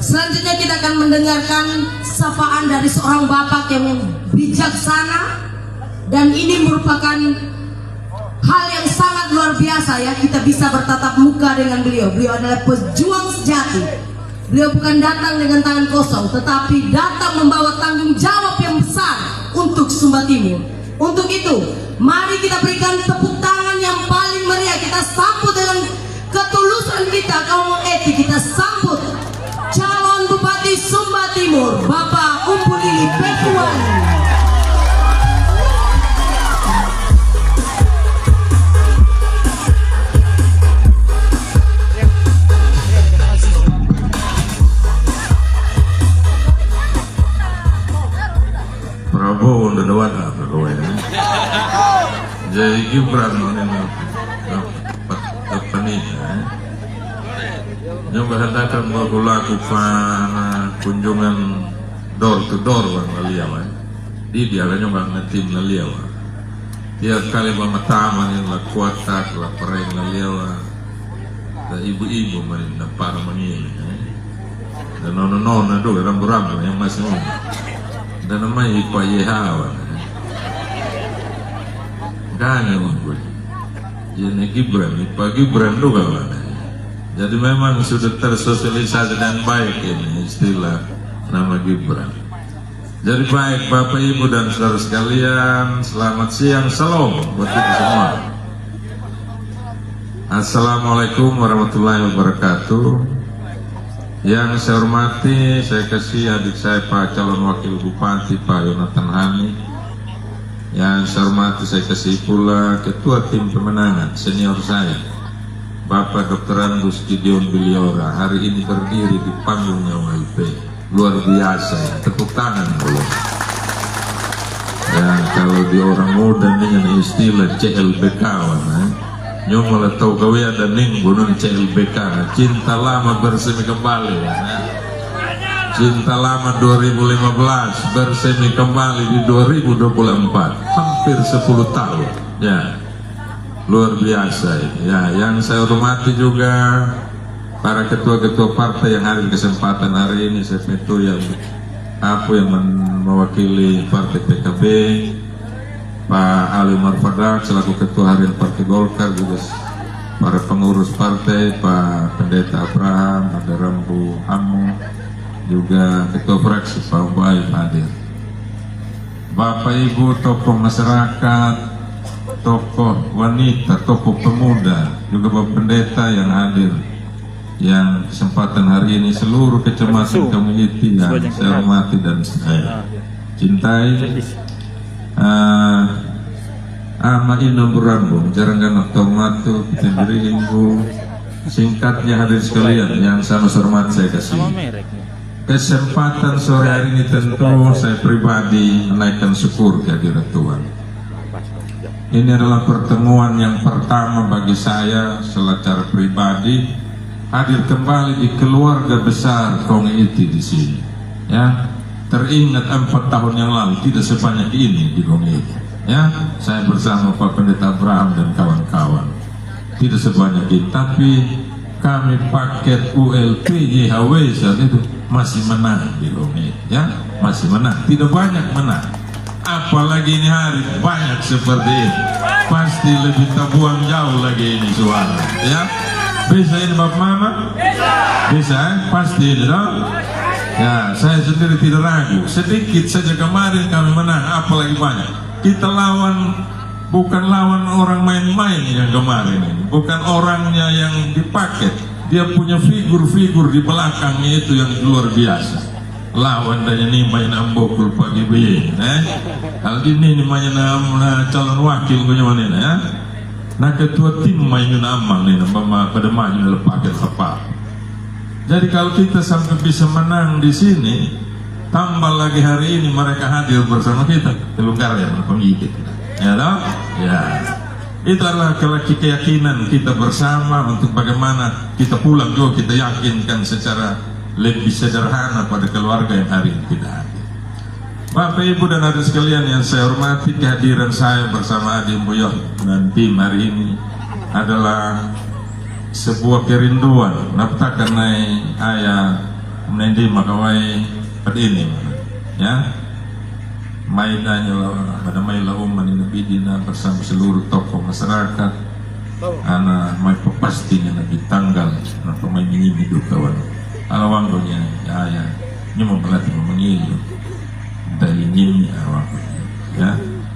Selanjutnya kita akan mendengarkan sapaan dari seorang bapak yang bijaksana, dan ini merupakan hal yang sangat luar biasa ya, kita bisa bertatap muka dengan beliau. Beliau adalah pejuang sejati. Beliau bukan datang dengan tangan kosong, tetapi datang membawa tanggung jawab yang besar untuk Sumba Timur. Untuk itu, mari kita berikan tepuk tangan yang paling meriah. Kita sambut dengan ketulusan kita, kaum eti. Kita sambut calon Bupati Sumba Timur, Bapak Umpulili Pekuan. Prabowo udah dewasa jadi Gibran yang berhadapan melakukan kunjungan door to door bang Lalia di dia kan yang tim Lalia tiap kali memataman yang kuat tak laparin Lalia dan ibu-ibu main para mengini dan nona dulu rambu-rambu yang masih dan namanya Pak Yehawan gana gue jadi Gibran Pak Gibran juga mana. Jadi memang sudah tersosialisasi dengan baik ini istilah nama Gibran. Jadi baik Bapak Ibu dan saudara sekalian, selamat siang, salam buat kita semua. Assalamualaikum warahmatullahi wabarakatuh. Yang saya hormati, saya kasih adik saya Pak calon wakil bupati Pak Yonatan Hani. Yang saya hormati, saya kasih pula ketua tim pemenangan senior saya Bapak Dr. Andus Gideon Biliora. Hari ini berdiri di panggungnya WLP, luar biasa ya. Tepuk tangan boleh. Ya kalau di orang muda dengan istilah CLBK nyomol atau gawe ada ning gunung CLBK, cinta lama bersemi kembali ya. Cinta lama 2015 bersemi kembali di 2024, hampir 10 tahun ya. Luar biasa ya. Yang saya hormati juga para ketua-ketua partai yang hadir kesempatan hari ini. Saya itu yang mewakili partai PKB, Pak Ali Marfadak selaku ketua harian Partai Golkar, juga para pengurus partai, Pak Pendeta Abraham, ada Rambu Hamu, juga ketua fraksi Pak Ubaid hadir. Bapak Ibu tokoh masyarakat, tokoh wanita, tokoh pemuda, juga Bapak Pendeta yang hadir, yang kesempatan hari ini, seluruh kecamatan community yang saya hormati dan saya cintai. Ama ino berambung, jarang otomatu kita beri info singkatnya hadir sekalian yang sama hormat saya kasih. Kesempatan sore hari ini tentu saya pribadi menaikkan syukur kehadiran Tuhan. Ini adalah pertemuan yang pertama bagi saya secara pribadi hadir kembali di keluarga besar Kongiti di sini. Ya, teringat 4 tahun yang lalu tidak sebanyak ini di Kongiti. Ya, saya bersama Pak Pendeta Abraham dan kawan-kawan tidak sebanyak ini, tapi kami paket ULP JHW saat itu masih menang di Kongiti. Ya, masih menang, tidak banyak menang. Apalagi ini hari banyak seperti ini, pasti lebih terbuang jauh lagi ini suara. Ya, bisa ini Bapak Mama? Bisa, pasti ini dong. Ya, saya sendiri tidak ragu. Sedikit saja kemarin kami menang, apalagi banyak. Kita lawan, bukan lawan orang main-main yang kemarin ini, bukan orangnya yang dipaket. Dia punya figur-figur di belakangnya itu yang luar biasa. Lawan dan ini main ambokul pagi B, hal ini main nama calon wakil punya mana ya? Nah ketua tim main amang nih, nama pada maju lepakin apa? Jadi kalau kita sampai bisa menang di sini, tambah lagi hari ini mereka hadir bersama kita, kelungkar ya penggigit, ya toh? Ya, itu adalah keyakinan kita bersama untuk bagaimana kita pulang juga kita yakinkan secara lebih sederhana pada keluarga yang hari ini tidak hadir. Bapak Ibu dan adik sekalian yang saya hormati, kehadiran saya bersama Adi Mboyo dan tim hari ini adalah sebuah kerinduan. Nafta karena ayah menendi makawai pada ini ya mainannya pada mailah uman ini bidina bersama seluruh tokoh masyarakat anak mai pastinya nabi tanggal na pemain ini hidup kawan alawanggonya ya nyuma melatih mengilu dari nyimi awanggonya ya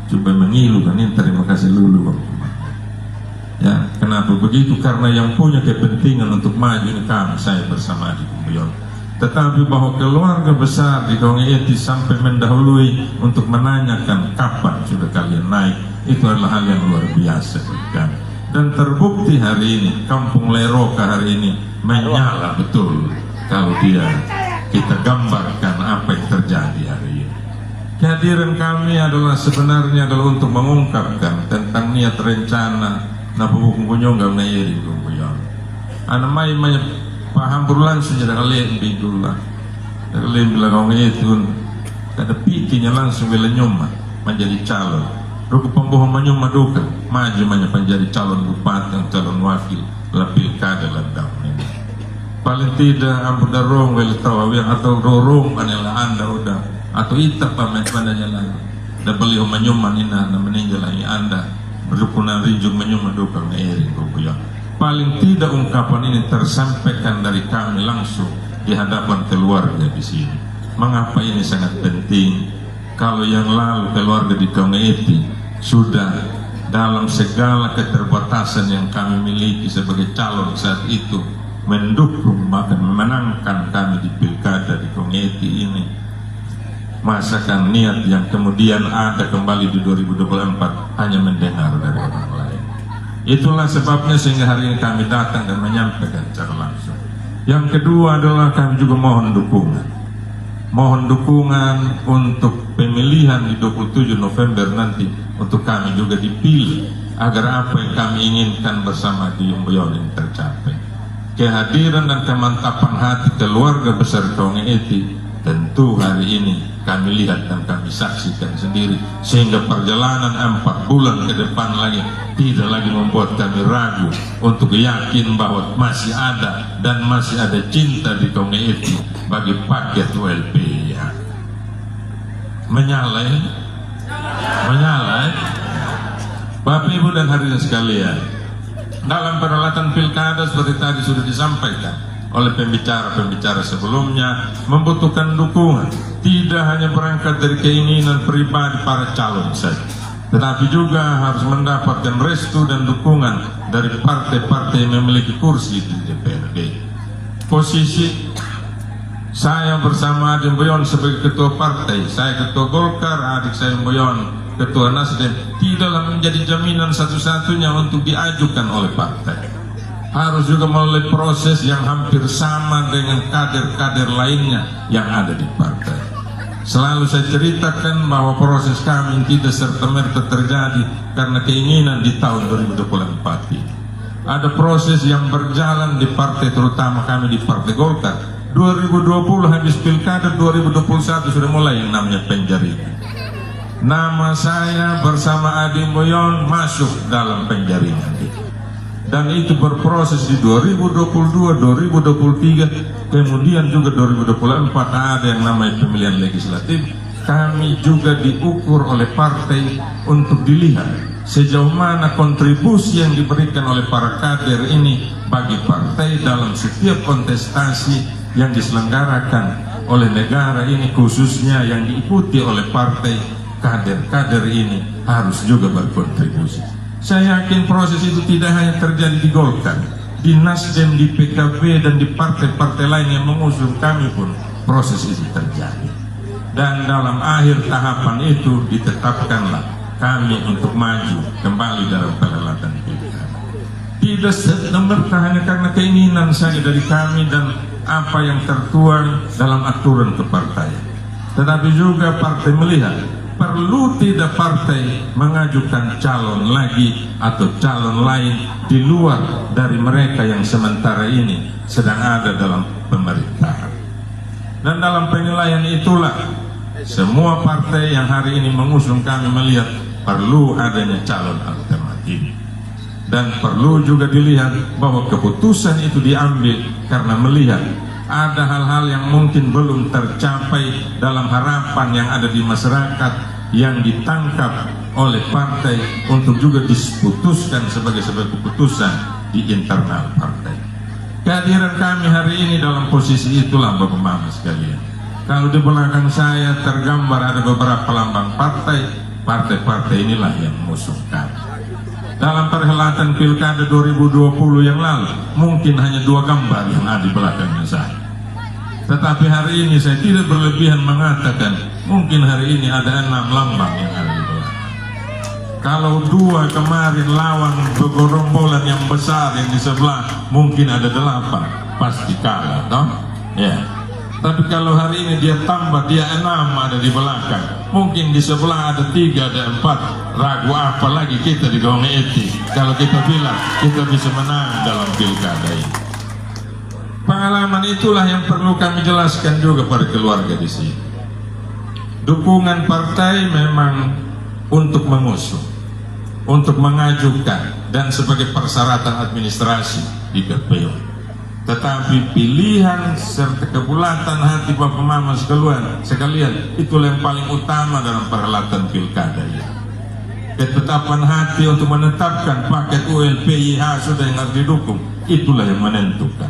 coba mengilu kan ini terima kasih lulu ya kenapa begitu karena yang punya kepentingan untuk maju ini kami saya bersama Adi Kumbuyon. Tetapi bahwa keluarga besar di Kaung Eti sampai mendahului untuk menanyakan kapan sudah kalian naik, itu adalah hal yang luar biasa kan? Dan terbukti hari ini Kampung Leroka hari ini menyala betul kalau kita gambarkan apa yang terjadi hari ini. Kehadiran kami sebenarnya adalah untuk mengungkapkan tentang niat rencana na Kumbuyon nggak nairi Kumbuyon. Anak mai paham berulang saja kalian bidullah kalian bilang orang itu ada pikirnya langsung bila nyoma menjadi calon ruku pembohong menyoma duka maju menjadi calon bupati calon wakil lapil kada landam ini paling tidak ampun darong wel tawawi atau dorong adalah anda udah atau itap pamen pandanya lagi dan beliau menyoma nina dan meninggal lagi anda berlukunan rinjung menyoma duka ngeiring Kumbuyon. Paling tidak ungkapan ini tersampaikan dari kami langsung di hadapan keluarga di sini. Mengapa ini sangat penting? Kalau yang lalu keluarga di Kaung Eti sudah dalam segala keterbatasan yang kami miliki sebagai calon saat itu mendukung bahkan memenangkan kami di pilkada di Kaung Eti ini. Masakan niat yang kemudian ada kembali di 2024 hanya mendengar dari orang lain. Itulah sebabnya sehingga hari ini kami datang dan menyampaikan secara langsung. Yang kedua adalah kami juga mohon dukungan. Mohon dukungan untuk pemilihan di 27 November nanti untuk kami juga dipilih agar apa yang kami inginkan bersama di Kumbuyon ini tercapai. Kehadiran dan kemantapan hati keluarga besar Kaung Eti tentu hari ini kami lihat dan kami saksikan sendiri sehingga perjalanan 4 bulan ke depan lagi tidak lagi membuat kami ragu untuk yakin bahwa masih ada dan masih ada cinta di Kaung Eti bagi paket ULP ya. Menyala Bapak Ibu dan hadirin sekalian, dalam peralatan pilkada seperti tadi sudah disampaikan oleh pembicara-pembicara sebelumnya membutuhkan dukungan tidak hanya berangkat dari keinginan pribadi para calon saja, tetapi juga harus mendapatkan restu dan dukungan dari partai-partai yang memiliki kursi di DPRD. Posisi saya bersama Adi Kumbuyon sebagai ketua partai, saya ketua Golkar, adik saya Kumbuyon ketua Nasdem, tidaklah menjadi jaminan satu-satunya untuk diajukan oleh partai. Harus juga melalui proses yang hampir sama dengan kader-kader lainnya yang ada di partai. Selalu saya ceritakan bahwa proses kami tidak serta-merta terjadi karena keinginan di tahun 2024 ini. Ada proses yang berjalan di partai, terutama kami di Partai Golkar. 2020 habis pilkada, 2021 sudah mulai yang namanya penjaringan. Nama saya bersama Adi Kumbuyon masuk dalam penjaringan itu. Dan itu berproses di 2022, 2023, kemudian juga 2024 ada yang namanya pemilihan legislatif. Kami juga diukur oleh partai untuk dilihat sejauh mana kontribusi yang diberikan oleh para kader ini bagi partai dalam setiap kontestasi yang diselenggarakan oleh negara ini, khususnya yang diikuti oleh partai. Kader-kader ini harus juga berkontribusi. Saya yakin proses itu tidak hanya terjadi di Golkar, di Nasdem, di PKB, dan di partai-partai lain yang mengusung kami pun proses itu terjadi. Dan dalam akhir tahapan itu ditetapkanlah kami untuk maju kembali dalam perhelatan pilkada. Tidak serta-merta hanya karena keinginan saja dari kami dan apa yang tertuang dalam aturan kepartaian, tetapi juga partai melihat perlu tidak partai mengajukan calon lagi atau calon lain di luar dari mereka yang sementara ini sedang ada dalam pemerintahan. Dan dalam penilaian itulah semua partai yang hari ini mengusung kami melihat perlu adanya calon alternatif. Dan perlu juga dilihat bahwa keputusan itu diambil karena melihat ada hal-hal yang mungkin belum tercapai dalam harapan yang ada di masyarakat yang ditangkap oleh partai untuk juga diputuskan sebagai sebuah keputusan di internal partai. Kehadiran kami hari ini dalam posisi itulah Bapak Mama sekalian. Kalau di belakang saya tergambar ada beberapa lambang partai inilah yang mengusung kami. Dalam perhelatan Pilkada 2020 yang lalu, mungkin hanya 2 gambar yang ada di belakangnya saya. Tetapi hari ini saya tidak berlebihan mengatakan, mungkin hari ini ada 6 lambang yang ada di belakang. Kalau 2 kemarin lawan bergerombolan yang besar yang di sebelah, mungkin ada 8, pasti kalah, toh? Ya. Tapi kalau hari ini dia tambah, dia 6 ada di belakang, mungkin di sebelah ada 3, ada 4, ragu apa lagi kita di Gong Eti kalau kita bilang kita bisa menang dalam pilkada ini. Pengalaman itulah yang perlu kami jelaskan juga pada keluarga di sini. Dukungan partai memang untuk mengusung, untuk mengajukan, dan sebagai persyaratan administrasi di KPU. Tetapi pilihan serta kebulatan hati Bapak Mama sekalian, itulah yang paling utama dalam perhelatan pilkada ini. Ketetapan hati untuk menetapkan paket ULPIH sudah yang harus didukung, itulah yang menentukan.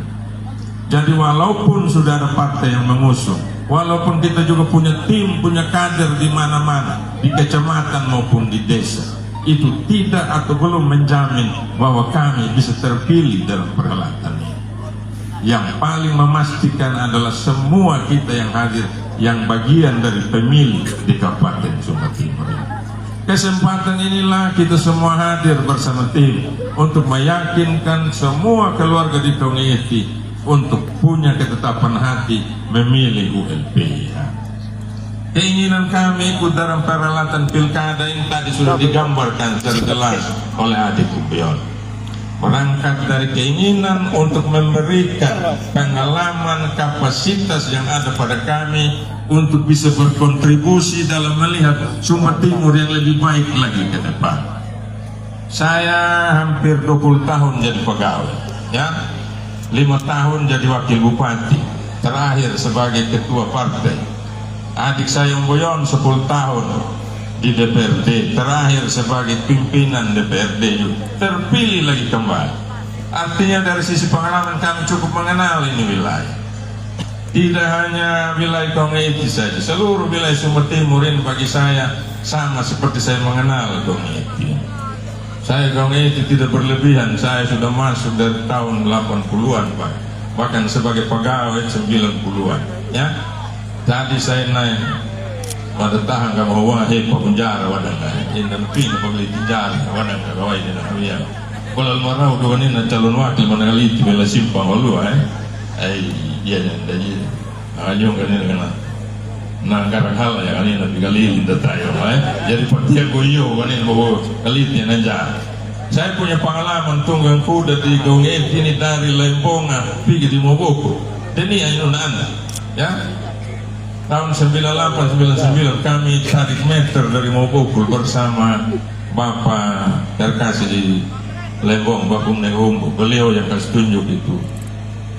Jadi walaupun sudah ada partai yang mengusung, walaupun kita juga punya tim, punya kader di mana-mana, di kecamatan maupun di desa, itu tidak atau belum menjamin bahwa kami bisa terpilih dalam perhelatan ini. Yang paling memastikan adalah semua kita yang hadir, yang bagian dari pemilih di Kabupaten Sumba Timur. Kesempatan inilah kita semua hadir bersama tim untuk meyakinkan semua keluarga di Tongeti untuk punya ketetapan hati memilih ULPIH. Keinginan kami ikut dalam perhelatan pilkada ini tadi sudah digambarkan secara jelas oleh Adik Kupion. Berangkat dari keinginan untuk memberikan pengalaman kapasitas yang ada pada kami untuk bisa berkontribusi dalam melihat Sumba Timur yang lebih baik lagi ke depan. Saya hampir 20 tahun jadi pegawai, ya, 5 tahun jadi wakil bupati, terakhir sebagai ketua partai. Adik saya Mboyon 10 tahun di DPRD, terakhir sebagai pimpinan DPRD, terpilih lagi kembali. Artinya dari sisi pengalaman kami cukup mengenal ini wilayah. Tidak hanya wilayah Tongeti saja, seluruh wilayah Sumba Timur ini bagi saya sama seperti saya mengenal Tongeti. Saya Tongeti tidak berlebihan, saya sudah masuk dari tahun 80-an Pak, bahkan sebagai pegawai 90-an, ya. Tadi saya naik pada tahan ka mahuwahe pa penjara wadah in dan pin pagli penjara wadah ka gawai din na kalau marau ko na calon wakil managaliti bela simpang walu ay iya dan iya ayong kanina na nangkarang ya kanina bigalilin da tayo jadi patia ko iyo kanina bago kaliti nanja. Saya punya pengalaman tunggang kuda di Gong Eti ini dari Lembonga pergi di Moboko dan ini ayun anda, ya. Tahun 98-99 kami tarik meter dari Mobokul bersama Bapak Terkasih di Lembong, Bapak Negombo. Beliau yang kasih tunjuk itu.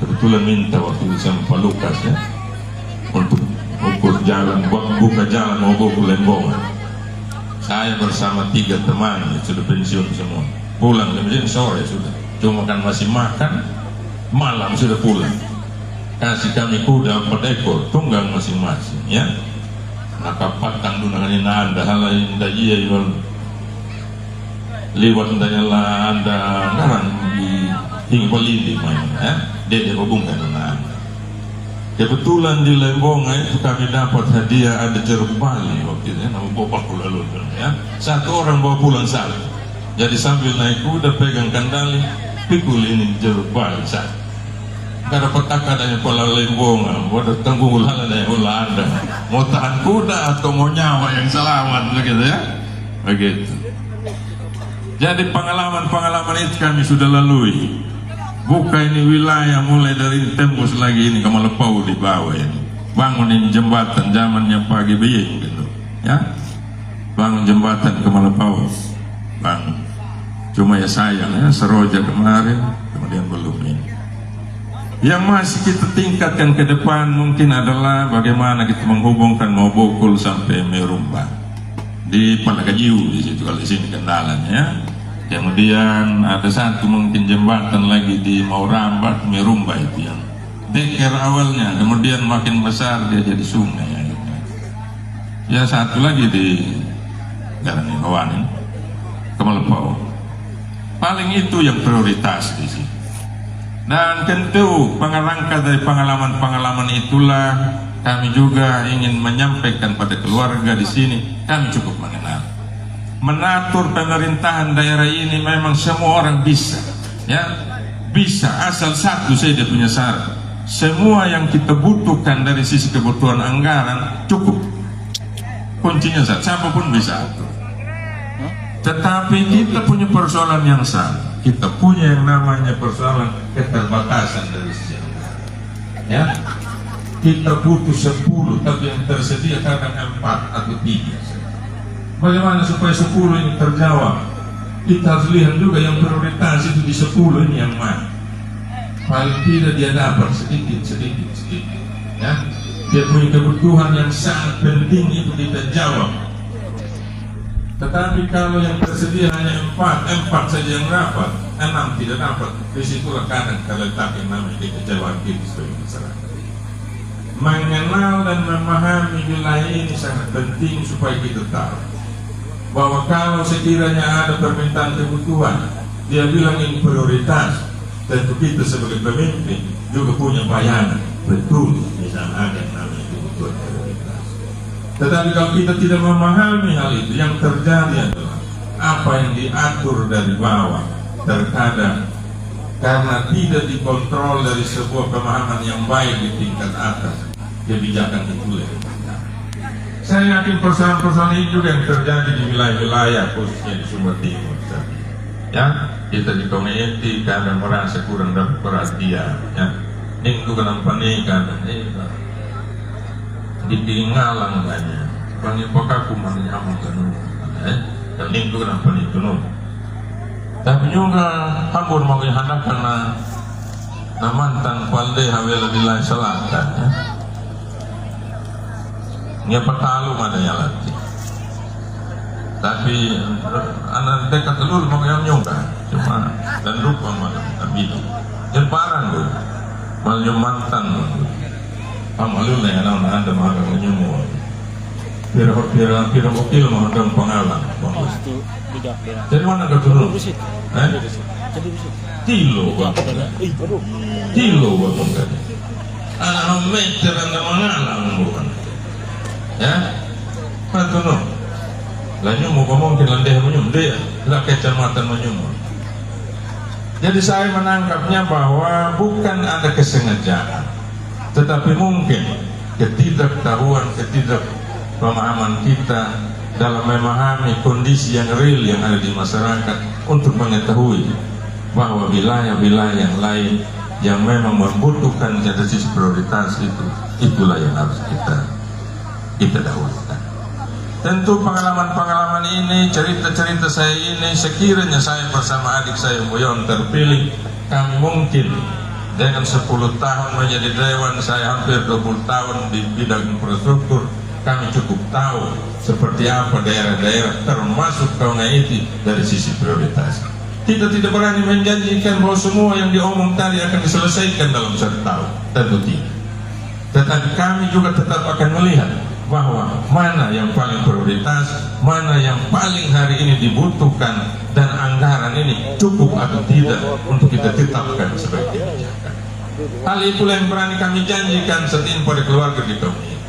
Kebetulan minta waktu itu sama Pak Lukas, ya, untuk ukur jalan, buka jalan Mobokul Lembong. Saya bersama 3 teman sudah pensiun semua. Pulang kemudian sore sudah. Cuma kan masih makan, malam sudah pulang. Kasih kami kuda 4 ekor tunggang masing-masing, ya. Nakapatang dunangan anda halain da iya yon liwat ndanya anda ngaran di hingga palindi main, ya. Dede hubungkan anda. Kebetulan di Lembonga itu kami dapat hadiah ada jeruk bali waktu itu, nama bapak lalu, ya. 1 orang bawa pulang 1. Jadi sambil naik kuda pegang kendali, pikul ini jeruk bali 1. Kada petaka adanya pola Lembonga, wadah tanggung ulah adanya ulah anda. Mau tahan kuda atau mau nyawa yang selamat begitu, ya. Begitu. Jadi pengalaman-pengalaman itu kami sudah lalui. Buka ini wilayah mulai dari tembus lagi ini ke Malepau di bawah ini. Bangunin jembatan zamannya Pak GBY gitu, ya. Bangun jembatan ke Malepau. Bangun. Cuma ya sayang, ya, Seroja kemarin kemudian belum ini. Yang masih kita tingkatkan ke depan mungkin adalah bagaimana kita menghubungkan Mobokul sampai Merumba di Palagajiu di situ, kalau di sini kendalanya. Kemudian ada satu mungkin jembatan lagi di Maurambat Merumba itu yang deker awalnya, kemudian makin besar dia jadi sungai. Ya satu lagi di Jalan Kawanin Kemelepau. Paling itu yang prioritas di sini. Dan tentu pengerangka dari pengalaman-pengalaman itulah kami juga ingin menyampaikan pada keluarga di sini. Kami cukup mengenal. Menatur pemerintahan daerah ini memang semua orang bisa, ya bisa, asal satu saja punya syarat. Semua yang kita butuhkan dari sisi kebutuhan anggaran cukup. Kuncinya siapapun bisa atur. Tetapi kita punya persoalan yang sama. Kita punya yang namanya persoalan keterbatasan dari sisi anggaran. Ya, kita butuh 10, tapi yang tersedia kadang 4 atau 3. Bagaimana supaya 10 ini terjawab? Kita harus lihat juga yang prioritas itu di 10 ini yang mana. Paling tidak dia dapat sedikit. Ya, dia punya kebutuhan yang sangat penting itu kita jawab. Tetapi kalau yang tersedia hanya 4 saja yang dapat, 6 tidak dapat, disitulah kadang terletak yang namanya kekecewaan kita sebagai masyarakat. Mengenal dan memahami wilayah ini sangat penting supaya kita tahu bahwa kalau sekiranya ada permintaan kebutuhan, dia bilang ini prioritas, tentu kita sebagai pemimpin juga punya bayangan betul misalnya ada yang namanya kebutuhan prioritas. Tetapi kalau kita tidak memahami hal itu, yang terjadi adalah apa yang diatur dari bawah terkadang karena tidak dikontrol dari sebuah pemahaman yang baik di tingkat atas, kebijakan itu lebih. Saya yakin persoalan-persoalan ini juga yang terjadi di wilayah-wilayah khususnya di Sumba Timur. Ya, kita di komite kadang merasa kurang dapat perhatian. Ya, ini juga nampak kadang ditinggalan banyak. Banyak pakaku menyamun kanun. Dan ini juga nampak itu nun. Tapi juga hambur mau dihanap karena mantan Palde Hawela wilayah selatan. Ya. Nggak petalu mana ya lagi. Tapi anak dekat telur mau yang nyungka cuma dan rupa malah tapi jemparan dulu malah mantan dulu amalu lah yang anda malah menyumur pira bukil mau ada pengalaman jadi mana ke turun tilo bapak anak meter anda mengalang bukan ya betul no lanyu mau mungkin landeh menyum dia lah kecamatan menyum. Jadi saya menangkapnya bahwa bukan ada kesengajaan, tetapi mungkin ketidaktahuan, ketidakpemahaman kita dalam memahami kondisi yang real yang ada di masyarakat untuk mengetahui bahwa wilayah-wilayah yang lain yang memang membutuhkan dari sisi prioritas itulah yang harus kita dahulukan. Tentu pengalaman-pengalaman ini, cerita-cerita saya ini, sekiranya saya bersama adik saya Boyon terpilih, kami mungkin dengan 10 tahun menjadi dewan, saya hampir 20 tahun di bidang infrastruktur, kami cukup tahu seperti apa daerah-daerah termasuk Kaungaiti dari sisi prioritas. Kita tidak berani menjanjikan bahwa semua yang diomong tadi akan diselesaikan dalam 1 tahun, tentu tidak. Tetapi kami juga tetap akan melihat bahwa mana yang paling prioritas, mana yang paling hari ini dibutuhkan, dan anggaran ini cukup atau tidak untuk kita tetapkan sebagai kebijakan. Hal itulah yang berani kami janjikan setin pada keluarga di kami.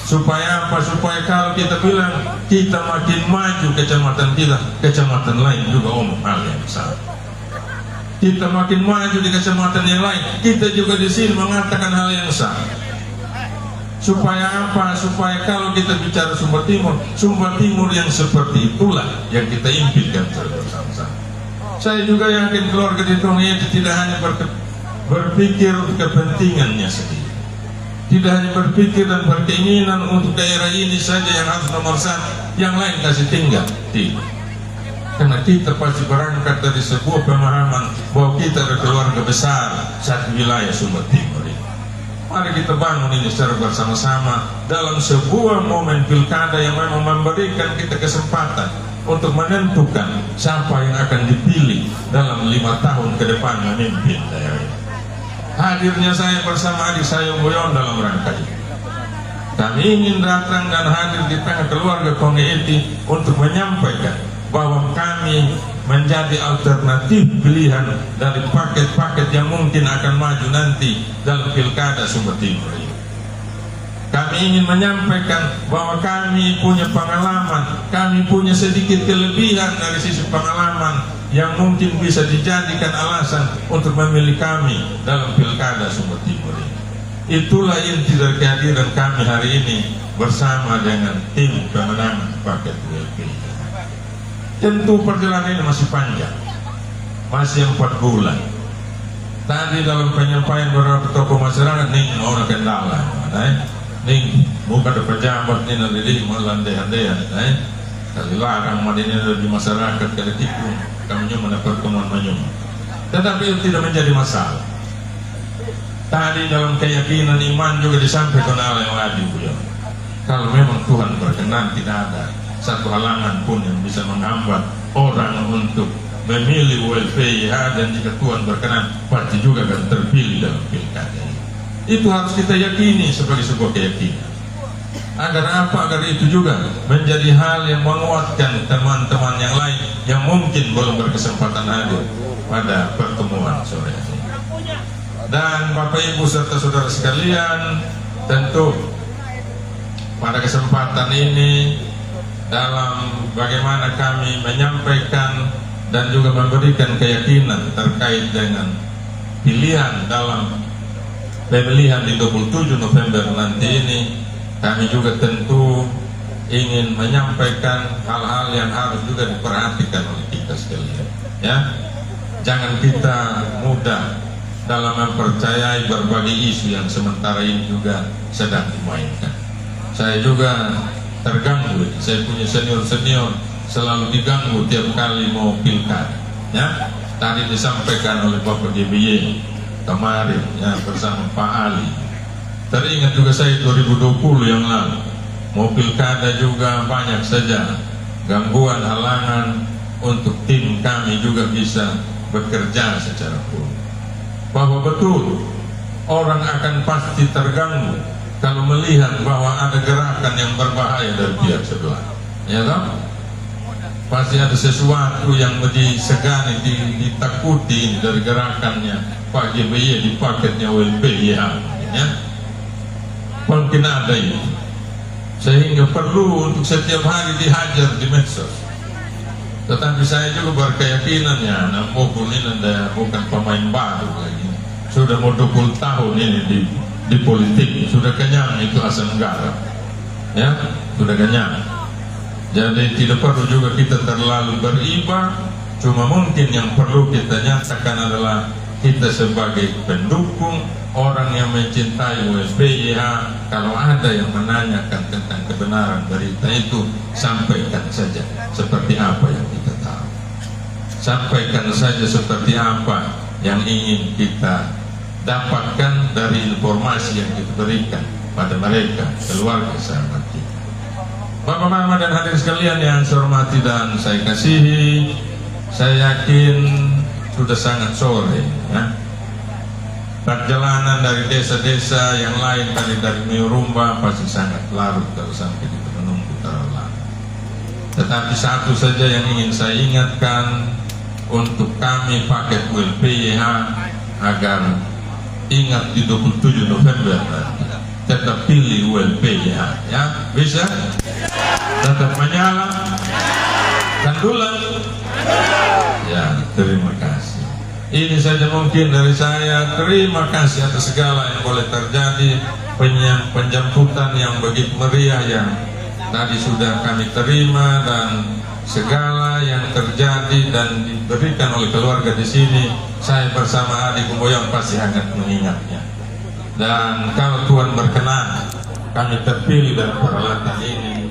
Supaya apa? Supaya kalau kita bilang kita makin maju kecamatan kita, kecamatan lain juga omong hal yang sama. Kita makin maju di kecamatan yang lain, kita juga di sini mengatakan hal yang sama. Supaya apa? Supaya kalau kita bicara Sumba Timur yang seperti itulah yang kita impikan bersama-sama. Saya juga yakin keluarga di Kaungaiti tidak hanya berpikir untuk kepentingannya sendiri, tidak hanya berpikir dan berkeinginan untuk daerah ini saja yang harus nomor 1, yang lain kasih tinggal. Tidak. Karena kita pasti berangkat dari sebuah pemahaman bahwa kita adalah keluarga besar satu wilayah Sumba Timur ini. Mari kita bangun ini secara bersama-sama dalam sebuah momen pilkada yang memang memberikan kita kesempatan untuk menentukan siapa yang akan dipilih dalam 5 tahun ke depan memimpin daerah ini. Hadirnya saya bersama adik saya Boyon dalam rangka ini. Kami ingin datang dan hadir di tengah keluarga Kongeti untuk menyampaikan bahwa kami menjadi alternatif pilihan dari paket-paket yang mungkin akan maju nanti dalam pilkada Sumba Timur ini. Kami ingin menyampaikan bahwa kami punya pengalaman, kami punya sedikit kelebihan dari sisi pengalaman yang mungkin bisa dijadikan alasan untuk memilih kami dalam pilkada Sumba Timur ini. Itulah inti dari kehadiran kami hari ini bersama dengan tim pemenangan paket WLP. Tentu perjalanan ini masih panjang, masih 4 bulan. Tadi dalam penyampaian beberapa tokoh masyarakat nih mau kendala, nih bukan ada pejabat nih nanti melandai-landai, kali larang madinah di masyarakat kali tipu kami nyoba pertemuan menyum. Tetapi itu tidak menjadi masalah. Tadi dalam keyakinan iman juga disampaikan oleh Wadi Buya. Kalau memang Tuhan berkenan, tidak ada satu halangan pun yang bisa menghambat orang untuk memilih WLPIH, dan jika Tuhan berkenan pasti juga akan terpilih dalam pilkada ini. Itu harus kita yakini sebagai sebuah keyakinan. Agar apa? Agar itu juga menjadi hal yang menguatkan teman-teman yang lain yang mungkin belum berkesempatan hadir pada pertemuan sore ini. Dan Bapak Ibu serta saudara sekalian, tentu pada kesempatan ini dalam bagaimana kami menyampaikan dan juga memberikan keyakinan terkait dengan pilihan dalam pemilihan di 27 November nanti ini, kami juga tentu ingin menyampaikan hal-hal yang harus juga diperhatikan oleh kita sekalian. Ya, jangan kita mudah dalam mempercayai berbagai isu yang sementara ini juga sedang dimainkan. Saya juga terganggu, saya punya senior-senior selalu diganggu tiap kali mau pilkada. Ya, tadi disampaikan oleh Bapak GBY kemarin ya bersama Pak Ali. Teringat juga saya 2020 yang lalu mau pilkada juga banyak saja gangguan halangan untuk tim kami juga bisa bekerja secara full. Bahwa betul orang akan pasti terganggu kalau melihat bahwa ada gerakan yang berbahaya dari pihak sebelah, ya toh? Pasti ada sesuatu yang disegani, ditakuti dari gerakannya Pak GBY di paketnya WLPIH, ya. Mungkin ada itu, sehingga perlu untuk setiap hari dihajar di medsos. Tetapi saya juga berkeyakinan ya, Nampokul ini bukan pemain baru lagi, sudah mau 20 tahun ini di politik, sudah kenyang itu asam garam, ya, sudah kenyang. Jadi tidak perlu juga kita terlalu beriba, cuma mungkin yang perlu kita nyatakan adalah kita sebagai pendukung, orang yang mencintai WLPIH, kalau ada yang menanyakan tentang kebenaran berita itu, sampaikan saja seperti apa yang kita tahu, sampaikan saja seperti apa yang ingin kita dapatkan dari informasi yang kita berikan pada mereka, keluarga sahabat kita. Bapak Mama dan hadirin sekalian yang saya hormati dan saya kasihi, saya yakin sudah sangat sore ya. Perjalanan dari desa-desa yang lain tadi dari Meurumba pasti sangat larut kalau sampai kita menunggu terlalu lama. Tetapi satu saja yang ingin saya ingatkan untuk kami paket WLPIH, agar ingat di 27 November nanti tetap pilih WLPIH ya, bisa? Tetap menyala kandulan ya. Terima kasih. Ini saja mungkin dari saya. Terima kasih atas segala yang boleh terjadi, penjemputan yang begitu meriah yang tadi sudah kami terima, dan segala yang terjadi dan diberikan oleh keluarga di sini, saya bersama adik Kumboyong pasti sangat mengingatnya. Dan kalau Tuhan berkenan kami terpilih dalam peralatan ini,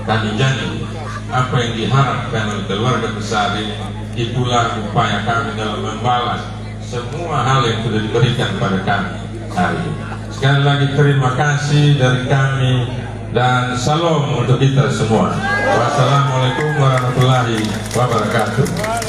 kami janji apa yang diharapkan oleh keluarga besar ini. Itulah upaya kami dalam membalas semua hal yang sudah diberikan pada kami hari ini. Sekali lagi terima kasih dari kami dan salam untuk kita semua. Wassalamualaikum warahmatullahi wabarakatuh.